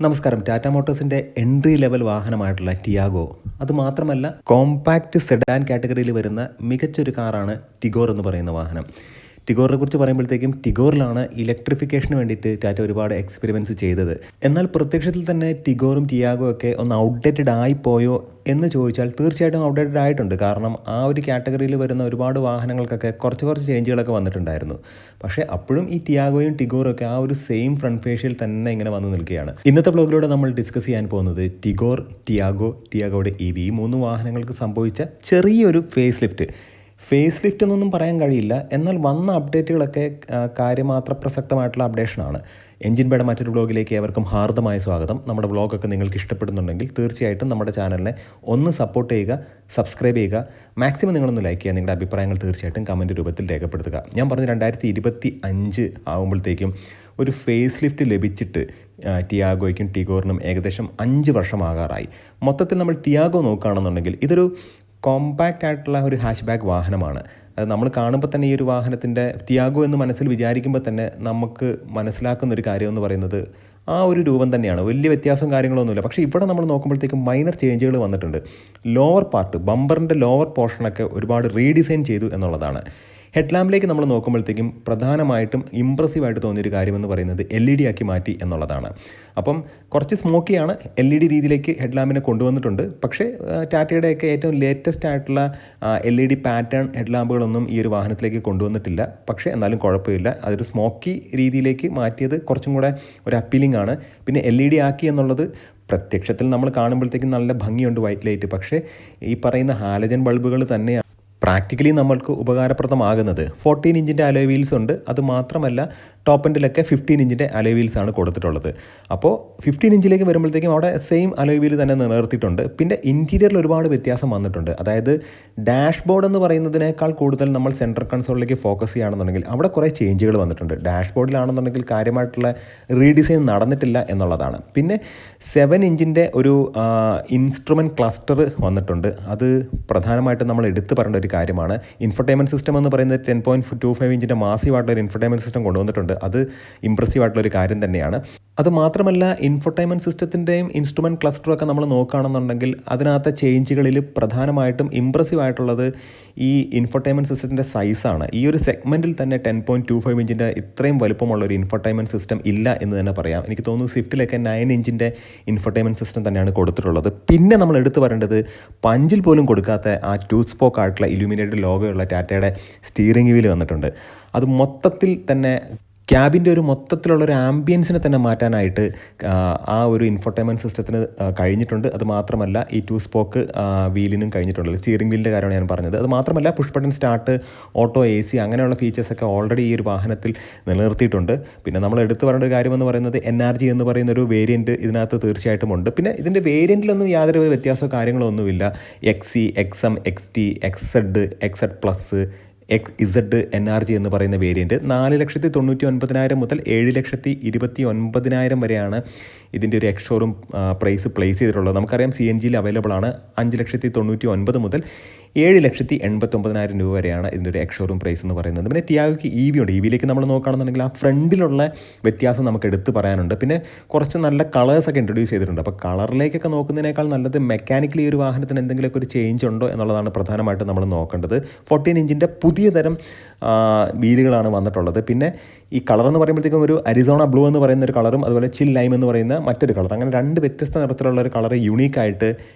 നമസ്കാരം. Tata മോട്ടോഴ്സിൻ്റെ entry level വാഹനമായിട്ടുള്ള Tiago, അതുമാത്രമല്ല compact sedan കാറ്റഗറിയിൽ വരുന്ന മികച്ചൊരു കാറാണ് ടിഗോർ എന്ന് പറയുന്ന വാഹനം. ടിഗോറിനെ കുറിച്ച് പറയുമ്പോഴത്തേക്കും ടിഗോറിലാണ് ഇലക്ട്രിഫിക്കേഷന് വേണ്ടിയിട്ട് ടാറ്റ ഒരുപാട് എക്സ്പെരിമെൻറ്റ്സ് ചെയ്തത്. എന്നാൽ പ്രത്യക്ഷത്തിൽ തന്നെ ടിഗോറും ടിയാഗോ ഒക്കെ ഒന്ന് ഔട്ട്ഡേറ്റഡ് ആയിപ്പോയോ എന്ന് ചോദിച്ചാൽ തീർച്ചയായിട്ടും ഔട്ട്ഡേറ്റഡ് ആയിട്ടുണ്ട്. കാരണം ആ ഒരു കാറ്റഗറിയിൽ വരുന്ന ഒരുപാട് വാഹനങ്ങൾക്കൊക്കെ കുറച്ച് ചേഞ്ചുകളൊക്കെ വന്നിട്ടുണ്ടായിരുന്നു. പക്ഷേ അപ്പോഴും ഈ ടിയാഗോയും ടിഗോറും ഒക്കെ ആ ഒരു സെയിം ഫ്രണ്ട് ഫേഷ്യൽ തന്നെ ഇങ്ങനെ വന്നു നിൽക്കുകയാണ്. ഇന്നത്തെ വ്ലോഗിലൂടെ നമ്മൾ ഡിസ്കസ് ചെയ്യാൻ പോകുന്നത് ടിഗോർ, ടിയാഗോയുടെ EV ഈ മൂന്ന് വാഹനങ്ങൾക്ക് സംഭവിച്ച ചെറിയൊരു ഫേസ് ലിഫ്റ്റ് എന്നൊന്നും പറയാൻ കഴിയില്ല. എന്നാൽ വന്ന അപ്ഡേറ്റുകളൊക്കെ കാര്യമാത്ര പ്രസക്തമായിട്ടുള്ള അപ്ഡേഷനാണ്. എൻജിൻ ബേയുടെ മറ്റൊരു വ്ലോഗിലേക്ക് ഏവർക്കും ഹാർദമായ സ്വാഗതം. നമ്മുടെ വ്ലോഗൊക്കെ നിങ്ങൾക്ക് ഇഷ്ടപ്പെടുന്നുണ്ടെങ്കിൽ തീർച്ചയായിട്ടും നമ്മുടെ ചാനലിനെ ഒന്ന് സപ്പോർട്ട് ചെയ്യുക, സബ്സ്ക്രൈബ് ചെയ്യുക, മാക്സിമം നിങ്ങളൊന്ന് ലൈക്ക് ചെയ്യുക. നിങ്ങളുടെ അഭിപ്രായങ്ങൾ തീർച്ചയായിട്ടും കമൻറ്റ് രൂപത്തിൽ രേഖപ്പെടുത്തുക. ഞാൻ പറഞ്ഞ 2025 ആകുമ്പോഴത്തേക്കും ഒരു ഫേസ് ലിഫ്റ്റ് ലഭിച്ചിട്ട് ടിയാഗോയ്ക്കും ടിഗോറിനും ഏകദേശം 5 വർഷമാകാറായി. മൊത്തത്തിൽ നമ്മൾ ടിയാഗോ നോക്കുകയാണെന്നുണ്ടെങ്കിൽ ഇതൊരു കോമ്പാക്റ്റ് ആയിട്ടുള്ള ഒരു ഹാഷ് ബാക്ക് വാഹനമാണ്. അത് നമ്മൾ കാണുമ്പോൾ തന്നെ ഈ ഒരു വാഹനത്തിൻ്റെ ടിയാഗോ എന്ന് മനസ്സിൽ വിചാരിക്കുമ്പോൾ തന്നെ നമുക്ക് മനസ്സിലാക്കുന്ന ഒരു കാര്യം എന്ന് പറയുന്നത് ആ ഒരു രൂപം തന്നെയാണ്. വലിയ വ്യത്യാസവും കാര്യങ്ങളൊന്നുമില്ല. പക്ഷേ ഇവിടെ നമ്മൾ നോക്കുമ്പോഴത്തേക്കും മൈനർ ചേഞ്ചുകൾ വന്നിട്ടുണ്ട്. ലോവർ പാർട്ട്, ബമ്പറിൻ്റെ ലോവർ പോർഷനൊക്കെ ഒരുപാട് റീഡിസൈൻ ചെയ്തു എന്നുള്ളതാണ്. ഹെഡ് ലാമ്പിലേക്ക് നമ്മൾ നോക്കുമ്പോഴത്തേക്കും പ്രധാനമായിട്ടും ഇമ്പ്രസീവായിട്ട് തോന്നിയൊരു കാര്യമെന്ന് പറയുന്നത് LED ആക്കി മാറ്റി എന്നുള്ളതാണ്. അപ്പം കുറച്ച് സ്മോക്കിയാണ്, LED രീതിയിലേക്ക് ഹെഡ് ലാമ്പിനെ കൊണ്ടുവന്നിട്ടുണ്ട്. പക്ഷേ ടാറ്റയുടെയൊക്കെ ഏറ്റവും ലേറ്റസ്റ്റ് ആയിട്ടുള്ള LED പാറ്റേൺ ഹെഡ് ലാമ്പുകളൊന്നും ഈ ഒരു വാഹനത്തിലേക്ക് കൊണ്ടുവന്നിട്ടില്ല. പക്ഷേ എന്നാലും കുഴപ്പമില്ല. അതൊരു സ്മോക്കി രീതിയിലേക്ക് മാറ്റിയത് കുറച്ചും കൂടെ ഒരു അപ്പീലിംഗ് ആണ്. പിന്നെ LED ആക്കി എന്നുള്ളത് പ്രത്യക്ഷത്തിൽ നമ്മൾ കാണുമ്പോഴത്തേക്കും നല്ല ഭംഗിയുണ്ട് വൈറ്റ് ലൈറ്റ്. പക്ഷേ ഈ പറയുന്ന ഹാലജൻ ബൾബുകൾ തന്നെയാണ് പ്രാക്ടിക്കലി നമ്മൾക്ക് ഉപകാരപ്രദമാകുന്നത്. 14 ഇഞ്ചിൻ്റെ അലോയ് വീൽസ് ഉണ്ട്. അത് മാത്രമല്ല ടോപ്പ് എൻഡിലൊക്കെ 15 ഇഞ്ചിൻ്റെ അലോയ് വീൽസാണ് കൊടുത്തിട്ടുള്ളത്. അപ്പോൾ 15 ഇഞ്ചിലേക്ക് വരുമ്പോഴത്തേക്കും അവിടെ സെയിം അലോയ് വീൽ തന്നെ നിലനിർത്തിയിട്ടുണ്ട്. പിന്നെ ഇൻറ്റീരിയറിൽ ഒരുപാട് വ്യത്യാസം വന്നിട്ടുണ്ട്. അതായത് ഡാഷ്ബോർഡ് എന്ന് പറയുന്നതിനേക്കാൾ കൂടുതൽ നമ്മൾ സെൻട്രൽ കൺസോളിലേക്ക് ഫോക്കസ് ചെയ്യുകയാണെന്നുണ്ടെങ്കിൽ അവിടെ കുറേ ചേഞ്ചുകൾ വന്നിട്ടുണ്ട്. ഡാഷ്ബോർഡിലാണെന്നുണ്ടെങ്കിൽ കാര്യമായിട്ടുള്ള റീഡിസൈൻ നടന്നിട്ടില്ല എന്നുള്ളതാണ്. പിന്നെ 7 ഇഞ്ചിൻ്റെ ഒരു ഇൻസ്ട്രുമെൻറ്റ് ക്ലസ്റ്റർ വന്നിട്ടുണ്ട്. അത് പ്രധാനമായിട്ടും നമ്മൾ എടുത്തു പറയേണ്ട ഒരു കാര്യമാണ്. ഇൻഫർടൈൻമെൻറ്റ് സിസ്റ്റം എന്ന് പറയുന്നത് 10.25 ഇഞ്ചിൻ്റെ മാസീവായിട്ടുള്ള ഒരു ഇൻഫർടൈൻമെൻറ്റ് സിസ്റ്റം കൊണ്ടുവന്നിട്ടുണ്ട്. അത് ഇംപ്രസീവ് ആയിട്ടുള്ളൊരു കാര്യം തന്നെയാണ്. അത് മാത്രമല്ല ഇൻഫർടൈൻമെൻറ്റ് സിസ്റ്റത്തിൻ്റെയും ഇൻസ്ട്രുമെൻറ്റ് ക്ലസ്റ്ററും ഒക്കെ നമ്മൾ നോക്കുകയാണെന്നുണ്ടെങ്കിൽ അതിനകത്തെ ചേഞ്ചുകളിൽ പ്രധാനമായിട്ടും ഇംപ്രസീവ് ആയിട്ടുള്ളത് ഈ ഇൻഫർടൈൻമെൻറ്റ് സിസ്റ്റത്തിൻ്റെ സൈസാണ്. ഈ ഒരു സെഗ്മെൻറ്റിൽ തന്നെ 10.25 ഇഞ്ചിൻ്റെ ഇത്രയും വലുപ്പമുള്ള ഒരു ഇൻഫർടൈൻമെൻറ്റ് സിസ്റ്റം ഇല്ല എന്ന് തന്നെ പറയാം. എനിക്ക് തോന്നുന്നു സ്വിഫ്റ്റിലൊക്കെ 9 ഇഞ്ചിൻ്റെ ഇൻഫർടൈൻമെൻറ്റ് സിസ്റ്റം തന്നെയാണ് കൊടുത്തിട്ടുള്ളത്. പിന്നെ നമ്മൾ എടുത്തു പറയേണ്ടത് പഞ്ചിൽ പോലും കൊടുക്കാത്ത ആ 2 സ്പോക്ക് ആയിട്ടുള്ള ഇലുമിനേറ്റഡ് ലോഗോയുള്ള ടാറ്റയുടെ സ്റ്റിയറിംഗ് വീൽ വന്നിട്ടുണ്ട്. അത് മൊത്തത്തിൽ തന്നെ ക്യാബിൻ്റെ ഒരു മൊത്തത്തിലുള്ളൊരു ആംബിയൻസിനെ തന്നെ മാറ്റാനായിട്ട് ആ ഒരു ഇൻഫർടൈൻമെൻറ്റ് സിസ്റ്റത്തിന് കഴിഞ്ഞിട്ടുണ്ട്. അത് മാത്രമല്ല ഈ 2 സ്പോക്ക് വീലിനും കഴിഞ്ഞിട്ടുണ്ടല്ലോ. സ്റ്റിയറിംഗ് വീലിൻ്റെ കാര്യമാണ് ഞാൻ പറഞ്ഞത്. അത് മാത്രമല്ല push button start, auto AC അങ്ങനെയുള്ള ഫീച്ചേഴ്സൊക്കെ ഓൾറെഡി ഈ ഒരു വാഹനത്തിൽ നിലനിർത്തിയിട്ടുണ്ട്. പിന്നെ നമ്മൾ എടുത്തു പറയേണ്ട ഒരു കാര്യമെന്ന് പറയുന്നത് NRG എന്ന് പറയുന്ന ഒരു വേരിയൻറ്റ് ഇതിനകത്ത് തീർച്ചയായിട്ടും ഉണ്ട്. പിന്നെ ഇതിൻ്റെ വേരിയൻറ്റിലൊന്നും യാതൊരു വ്യത്യാസമോ കാര്യങ്ങളോ ഒന്നുമില്ല. XE, XM, XT, XZ, XZ+, XZ NRG എന്ന് പറയുന്ന വേരിയൻറ്റ് 4,99,000 മുതൽ 7,29,000 വരെയാണ് ഇതിൻ്റെ ഒരു എക്സ്-ഷോറൂം പ്രൈസ് പ്ലേസ് ചെയ്തിട്ടുള്ളത്. നമുക്കറിയാം CNGയിൽ അവൈലബിൾ ആണ്. 5,99,000 മുതൽ 7,89,000 രൂപ വരെയാണ് ഇതിൻ്റെ ഒരു എക്സ്-ഷോറൂം പ്രൈസ് എന്ന് പറയുന്നത്. പിന്നെ ടിയാഗോയ്ക്ക് EV ഉണ്ട്. EVയിലേക്ക് നമ്മൾ നോക്കുകയാണെന്നുണ്ടെങ്കിൽ ആ ഫ്രണ്ടിലുള്ള വ്യത്യാസം നമുക്ക് എടുത്ത് പറയാനുണ്ട്. പിന്നെ കുറച്ച് നല്ല കളേഴ്സൊക്കെ ഇൻട്രൊഡ്യൂസ് ചെയ്തിട്ടുണ്ട്. അപ്പോൾ കളറിലേക്കൊക്കെ നോക്കുന്നതിനേക്കാൾ നല്ലത് മെക്കാനിക്കലി ഒരു വാഹനത്തിന് എന്തെങ്കിലുമൊക്കെ ഒരു ചേഞ്ച് ഉണ്ടോ എന്നുള്ളതാണ് പ്രധാനമായിട്ടും നമ്മൾ നോക്കേണ്ടത്. 14 ഇഞ്ചിൻ്റെ പുതിയ തരം വീലുകളാണ് വന്നിട്ടുള്ളത്. പിന്നെ ഈ കളർ എന്ന് പറയുമ്പോഴത്തേക്കും ഒരു അരിസോണ ബ്ലൂ എന്ന് പറയുന്ന ഒരു കളറും അതുപോലെ ചിൽ ലൈം എന്ന് പറയുന്ന മറ്റൊരു കളർ, അങ്ങനെ 2 വ്യത്യസ്ത നിറത്തിലുള്ള ഒരു കളർ യൂണീക്കായിട്ട്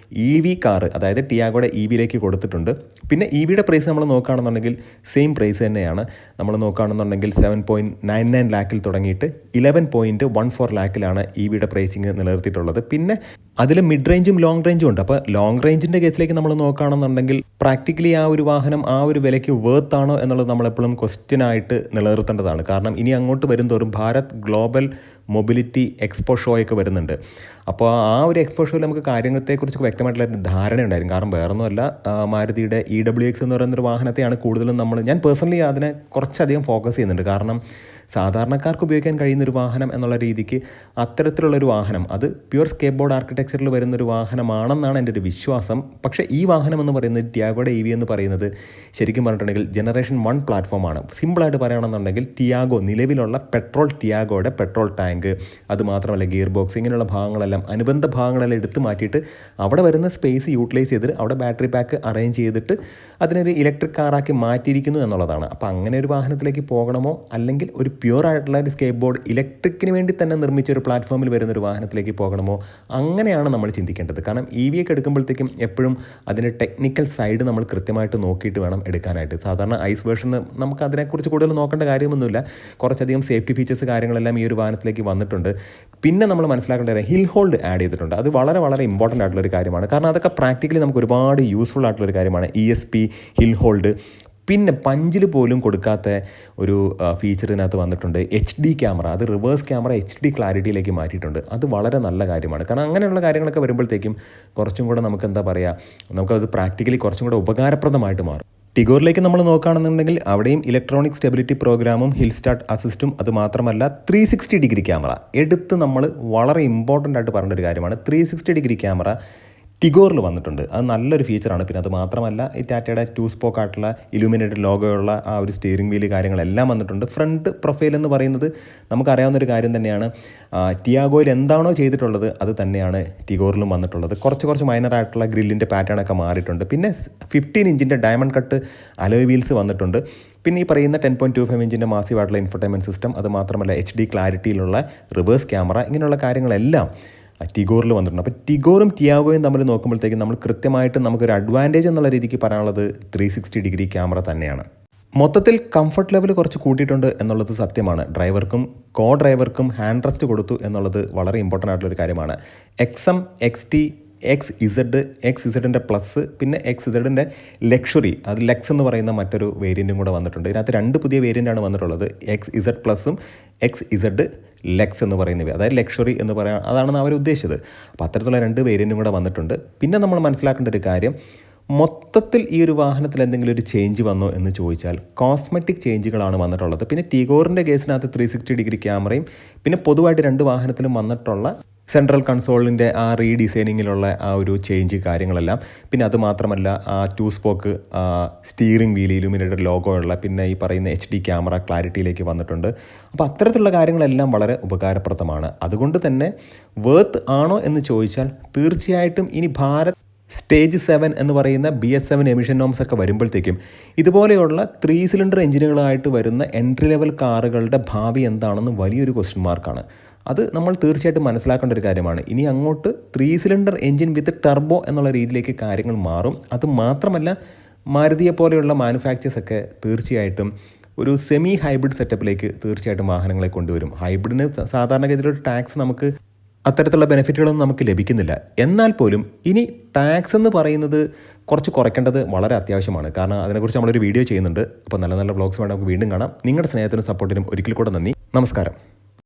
EV കാർ അതായത് ടിയാഗോയുടെ EVയിലേക്ക് കൊടുത്തിട്ടുണ്ട്. പിന്നെ EVയുടെ പ്രൈസ് നമ്മൾ നോക്കുകയാണെന്നുണ്ടെങ്കിൽ സെയിം പ്രൈസ് തന്നെയാണ്. നമ്മൾ നോക്കുകയാണെന്നുണ്ടെങ്കിൽ 7.99 ലാക്കിൽ തുടങ്ങിയിട്ട് 11.14 ലാക്കിലാണ് EVയുടെ പ്രൈസിങ് നിലനിർത്തിയിട്ടുള്ളത്. പിന്നെ അതിൽ മിഡ് റേഞ്ചും ലോങ് റേഞ്ചും ഉണ്ട്. അപ്പോൾ ലോങ് റേഞ്ചിൻ്റെ കേസിലേക്ക് നമ്മൾ നോക്കുകയാണെന്നുണ്ടെങ്കിൽ പ്രാക്ടിക്കലി ആ ഒരു വാഹനം ആ ഒരു വിലയ്ക്ക് വേർത്ത് ആണോ എന്നുള്ളത് നമ്മളെപ്പോഴും ക്വസ്റ്റ്യനായിട്ട് നിലനിർത്തേണ്ടതാണ്. കാരണം ഇനി അങ്ങോട്ട് വരും തോറും ഭാരത് ഗ്ലോബൽ മൊബിലിറ്റി എക്സ്പോ ഷോയൊക്കെ വരുന്നുണ്ട്. അപ്പോൾ ആ ഒരു എക്സ്പോ ഷോയിൽ നമുക്ക് കാര്യങ്ങളെക്കുറിച്ച് വ്യക്തമായിട്ടുള്ള ധാരണ ഉണ്ടായിരുന്നു. കാരണം വേറൊന്നുമല്ല, മാരുതിയുടെ EWX എന്ന് പറയുന്നൊരു വാഹനത്തെയാണ് കൂടുതലും ഞാൻ പേഴ്സണലി അതിനെ കുറച്ചധികം ഫോക്കസ് ചെയ്യുന്നുണ്ട്. കാരണം സാധാരണക്കാർക്ക് ഉപയോഗിക്കാൻ കഴിയുന്നൊരു വാഹനം എന്നുള്ള രീതിക്ക് അത്തരത്തിലുള്ളൊരു വാഹനം അത് പ്യുവർ സ്കേപ്പ് ബോർഡ് ആർക്കിടെക്ചറിൽ വരുന്നൊരു വാഹനമാണെന്നാണ് എൻ്റെ ഒരു വിശ്വാസം. പക്ഷേ ഈ വാഹനം എന്ന് പറയുന്നത് ടിയാഗോയുടെ EV എന്ന് പറയുന്നത് ശരിക്കും പറഞ്ഞിട്ടുണ്ടെങ്കിൽ ജനറേഷൻ 1 പ്ലാറ്റ്ഫോമാണ്. സിമ്പിളായിട്ട് പറയുകയാണെന്നുണ്ടെങ്കിൽ ടിയാഗോ നിലവിലുള്ള ടിയാഗോയുടെ പെട്രോൾ ടാങ്ക് ടാങ്ക്, അതുമാത്രമല്ല ഗിയർ ബോക്സ്, ഇങ്ങനെയുള്ള ഭാഗങ്ങളെല്ലാം അനുബന്ധ ഭാഗങ്ങളെല്ലാം എടുത്ത് മാറ്റിയിട്ട് അവിടെ വരുന്ന സ്പേസ് യൂട്ടിലൈസ് ചെയ്തിട്ട് അവിടെ ബാറ്ററി പാക്ക് അറേഞ്ച് ചെയ്തിട്ട് അതിനൊരു ഇലക്ട്രിക് കാറാക്കി മാറ്റിയിരിക്കുന്നു എന്നുള്ളതാണ്. അപ്പോൾ അങ്ങനെ ഒരു വാഹനത്തിലേക്ക് പോകണമോ, അല്ലെങ്കിൽ ഒരു പ്യുവർ ആയിട്ടുള്ള ഒരു സ്കേറ്റ് ബോർഡ് ഇലക്ട്രിക്കിന് വേണ്ടി തന്നെ നിർമ്മിച്ച ഒരു പ്ലാറ്റ്ഫോമിൽ വരുന്ന ഒരു വാഹനത്തിലേക്ക് പോകണമോ, അങ്ങനെയാണ് നമ്മൾ ചിന്തിക്കേണ്ടത്. കാരണം EV ഒക്കെ എടുക്കുമ്പോഴത്തേക്കും എപ്പോഴും അതിൻ്റെ ടെക്നിക്കൽ സൈഡ് നമ്മൾ കൃത്യമായിട്ട് നോക്കിയിട്ട് വേണം എടുക്കാനായിട്ട്. സാധാരണ ഐസ് വേർഷൻ നമുക്ക് അതിനെക്കുറിച്ച് കൂടുതൽ നോക്കേണ്ട കാര്യമൊന്നുമില്ല. കുറച്ചധികം സേഫ്റ്റി ഫീച്ചേഴ്സ് കാര്യങ്ങളെല്ലാം ഈ ഒരു വാഹനത്തിലേക്ക് വന്നിട്ടുണ്ട്. പിന്നെ നമ്മൾ മനസ്സിലാക്കേണ്ട കാര്യം ഹിൽ ഹോൾഡ് ആഡ് ചെയ്തിട്ടുണ്ട്. അത് വളരെ വളരെ ഇമ്പോർട്ടൻ്റ് ആയിട്ടുള്ളൊരു കാര്യമാണ്. കാരണം അതൊക്കെ പ്രാക്ടിക്കലി നമുക്ക് ഒരുപാട് യൂസ്ഫുൾ ആയിട്ടുള്ളൊരു കാര്യമാണ്. ESP, hill hold. പിന്നെ പഞ്ചിൽ പോലും കൊടുക്കാത്ത ഒരു ഫീച്ചർ ഇതിനകത്ത് വന്നിട്ടുണ്ട്. HD ക്യാമറ, അത് റിവേഴ്സ് ക്യാമറ HD ക്ലാരിറ്റിയിലേക്ക് മാറ്റിയിട്ടുണ്ട്. അത് വളരെ നല്ല കാര്യമാണ്. കാരണം അങ്ങനെയുള്ള കാര്യങ്ങളൊക്കെ വരുമ്പോഴത്തേക്കും കുറച്ചും കൂടെ നമുക്ക് എന്താ പറയുക, നമുക്കത് പ്രാക്ടിക്കലി കുറച്ചും കൂടെ ഉപകാരപ്രദമായിട്ട് മാറും. ടിഗോറിലേക്ക് നമ്മൾ നോക്കുകയാണെന്നുണ്ടെങ്കിൽ അവിടെയും ഇലക്ട്രോണിക് സ്റ്റെബിലിറ്റി പ്രോഗ്രാമും ഹിൽ സ്റ്റാർട്ട് അസിസ്റ്റും, അത് മാത്രമല്ല 360 ഡിഗ്രി ക്യാമറ എടുത്ത് നമ്മൾ വളരെ ഇമ്പോർട്ടൻ്റ് ആയിട്ട് പറഞ്ഞ ഒരു കാര്യമാണ്. 360 ഡിഗ്രി ക്യാമറ ടിഗോറിൽ വന്നിട്ടുണ്ട്. അത് നല്ലൊരു ഫീച്ചറാണ്. പിന്നെ അത് മാത്രമല്ല ഈ ടാറ്റയുടെ 2 സ്പോക്ക് ആയിട്ടുള്ള ഇലുമിനേറ്റഡ് ലോഗോയുള്ള ആ ഒരു സ്റ്റിയറിംഗ് വീല് കാര്യങ്ങളെല്ലാം വന്നിട്ടുണ്ട്. ഫ്രണ്ട് പ്രൊഫൈൽ എന്ന് പറയുന്നത് നമുക്കറിയാവുന്നൊരു കാര്യം തന്നെയാണ്. ടിയാഗോയിൽ എന്താണോ ചെയ്തിട്ടുള്ളത് അത് തന്നെയാണ് ടിഗോറിലും വന്നിട്ടുള്ളത്. കുറച്ച് മൈനർ ആയിട്ടുള്ള ഗ്രില്ലിൻ്റെ പാറ്റേണൊക്കെ മാറിയിട്ടുണ്ട്. പിന്നെ 15 ഇഞ്ചിൻ്റെ ഡയമണ്ട് കട്ട് അലോയ് വീൽസ് വന്നിട്ടുണ്ട്. പിന്നെ ഈ പറയുന്ന 10.25 ഇഞ്ചിൻ്റെ മാസീവ് ആയിട്ടുള്ള ഇൻഫർടൈൻമെൻറ്റ് സിസ്റ്റം, അത് മാത്രമല്ല HD ക്ലാരിറ്റിയിലുള്ള റിവേഴ്സ് ക്യാമറ, ഇങ്ങനെയുള്ള കാര്യങ്ങളെല്ലാം ടിഗോറിൽ വന്നിട്ടുണ്ട്. അപ്പോൾ ടിഗോറും ടിയാഗോയും തമ്മിൽ നോക്കുമ്പോഴത്തേക്കും നമ്മൾ കൃത്യമായിട്ട് നമുക്കൊരു അഡ്വാൻറ്റേജ് എന്നുള്ള രീതിക്ക് പറയാനുള്ളത് 360 ഡിഗ്രി ക്യാമറ തന്നെയാണ്. മൊത്തത്തിൽ കംഫർട്ട് ലെവൽ കുറച്ച് കൂട്ടിയിട്ടുണ്ട് എന്നുള്ളത് സത്യമാണ്. ഡ്രൈവർക്കും കോ ഡ്രൈവർക്കും ഹാൻഡ് റെസ്റ്റ് കൊടുത്തു എന്നുള്ളത് വളരെ ഇമ്പോർട്ടൻ്റ് ആയിട്ടുള്ളൊരു കാര്യമാണ്. XM, XT, XZൻ്റെ പ്ലസ്, പിന്നെ XZൻ്റെ ലക്ഷറി, അത് ലെക്സ് എന്ന് പറയുന്ന മറ്റൊരു വേരിയൻറ്റും കൂടെ വന്നിട്ടുണ്ട്. ഇതിനകത്ത് 2 പുതിയ വേരിയൻ്റാണ് വന്നിട്ടുള്ളത്. XZ പ്ലസും XZ ലെക്സ് എന്ന് പറയുന്നവ, അതായത് ലക്ഷറി എന്ന് പറയാൻ, അതാണ് അവർ ഉദ്ദേശിച്ചത്. അപ്പോൾ അത്തരത്തിലുള്ള 2 വേരിയൻറ്റും കൂടെ വന്നിട്ടുണ്ട്. പിന്നെ നമ്മൾ മനസ്സിലാക്കേണ്ട ഒരു കാര്യം, മൊത്തത്തിൽ ഈ ഒരു വാഹനത്തിൽ എന്തെങ്കിലും ഒരു ചേഞ്ച് വന്നോ എന്ന് ചോദിച്ചാൽ കോസ്മെറ്റിക് ചേഞ്ചുകളാണ് വന്നിട്ടുള്ളത്. പിന്നെ ടിഗോറിൻ്റെ കേസിനകത്ത് 360 ഡിഗ്രി ക്യാമറയും, പിന്നെ പൊതുവായിട്ട് 2 വാഹനത്തിലും വന്നിട്ടുള്ള സെൻട്രൽ കൺസോളിൻ്റെ ആ റീഡിസൈനിങ്ങിലുള്ള ആ ഒരു ചേഞ്ച് കാര്യങ്ങളെല്ലാം. പിന്നെ അത് മാത്രമല്ല 2 spoke steering wheel illuminated logo ഉള്ള, പിന്നെ ഈ പറയുന്ന HD ക്യാമറ ക്ലാരിറ്റിയിലേക്ക് വന്നിട്ടുണ്ട്. അപ്പോൾ അത്തരത്തിലുള്ള കാര്യങ്ങളെല്ലാം വളരെ ഉപകാരപ്രദമാണ്. അതുകൊണ്ട് തന്നെ വേർത്ത് ആണോ എന്ന് ചോദിച്ചാൽ തീർച്ചയായിട്ടും ഇനി ഭാരത് സ്റ്റേജ് 7 എന്ന് പറയുന്ന BS7 എമിഷൻ നോംസ് ഒക്കെ വരുമ്പോഴത്തേക്കും ഇതുപോലെയുള്ള 3 സിലിണ്ടർ എഞ്ചിനുകളായിട്ട് വരുന്ന എൻട്രി ലെവൽ കാറുകളുടെ ഭാവി എന്താണെന്ന് വലിയൊരു ക്വസ്റ്റ്യൻ മാർക്കാണ്. അത് നമ്മൾ തീർച്ചയായിട്ടും മനസ്സിലാക്കേണ്ട ഒരു കാര്യമാണ്. ഇനി അങ്ങോട്ട് 3 സിലിണ്ടർ എഞ്ചിൻ വിത്ത് ടർബോ എന്നുള്ള രീതിയിലേക്ക് കാര്യങ്ങൾ മാറും. അത് മാത്രമല്ല മാരുതിയെ പോലെയുള്ള മാനുഫാക്ചേഴ്സൊക്കെ തീർച്ചയായിട്ടും ഒരു സെമി ഹൈബ്രിഡ് സെറ്റപ്പിലേക്ക് തീർച്ചയായിട്ടും വാഹനങ്ങളെ കൊണ്ടുവരും. ഹൈബ്രിഡിന് സാധാരണഗതിയിലൊരു ടാക്സ് നമുക്ക് അത്തരത്തിലുള്ള ബെനിഫിറ്റുകളൊന്നും നമുക്ക് ലഭിക്കുന്നില്ല. എന്നാൽ പോലും ഇനി ടാക്സ് എന്ന് പറയുന്നത് കുറച്ച് കുറയ്ക്കേണ്ടത് വളരെ അത്യാവശ്യമാണ്. കാരണം അതിനെക്കുറിച്ച് നമ്മളൊരു വീഡിയോ ചെയ്യുന്നുണ്ട്. അപ്പോൾ നല്ല നല്ല വ്ളോഗ്സ് വേണം നമുക്ക് വീണ്ടും കാണാം. നിങ്ങളുടെ സ്നേഹത്തിനും സപ്പോർട്ടിനും ഒരിക്കൽ കൂടെ നന്ദി. നമസ്കാരം.